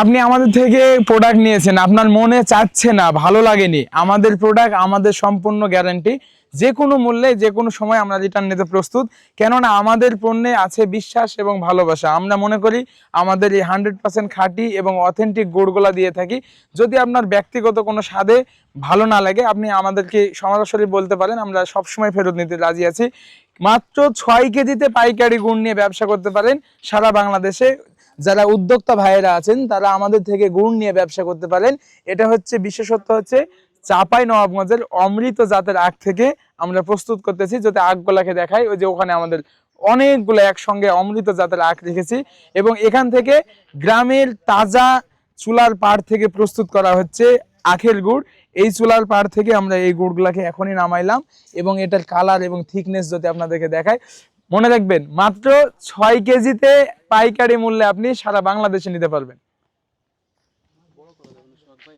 আপনি আমাদের থেকে প্রোডাক্ট নিয়েছেন, আপনার মনে চাচ্ছে না, ভালো লাগেনি, আমাদের প্রোডাক্ট আমাদের সম্পূর্ণ গ্যারান্টি, যে কোনো মূল্যে যে কোনো সময় আমরা রিটার্ন নিতে প্রস্তুত। কেননা আমাদের পণ্যে আছে বিশ্বাস এবং ভালোবাসা। আমরা মনে করি আমাদের এই 100% খাঁটি এবং অথেন্টিক গুড়গুলা দিয়ে থাকি। যদি আপনার ব্যক্তিগত কোনো স্বাদে ভালো না লাগে, আপনি আমাদেরকে সরাসরি বলতে পারেন, আমরা সবসময় ফেরত নিতে রাজি আছি। মাত্র 6 কেজিতে পাইকারি গুড় নিয়ে ব্যবসা করতে পারেন সারা বাংলাদেশে। যারা উদ্যোক্তা ভাইয়েরা আছেন তারা আমাদের থেকে গুড় নিয়ে ব্যবসা করতে পারেন। এটা হচ্ছে বিশেষত্ব হচ্ছে চাপাই নবাবগঞ্জের অমৃত জাতের আখ থেকে আমরা প্রস্তুত করতেছি। যদি আখগুলাকে দেখাই, ওই যে ওখানে আমাদের অনেকগুলো একসঙ্গে অমৃত জাতের আখ রেখেছি এবং এখান থেকে গ্রামের তাজা চুলার পাড় থেকে প্রস্তুত করা হচ্ছে আখের গুড়। এই চুলার পাড় থেকে আমরা এই গুড়গুলাকে এখনই নামাইলাম এবং এটার কালার এবং থিকনেস যদি আপনাদেরকে দেখায়, মনে রাখবেন মাত্র 6 কেজিতে পাইকারি মূল্যে আপনি সারা বাংলাদেশে নিতে পারবেন।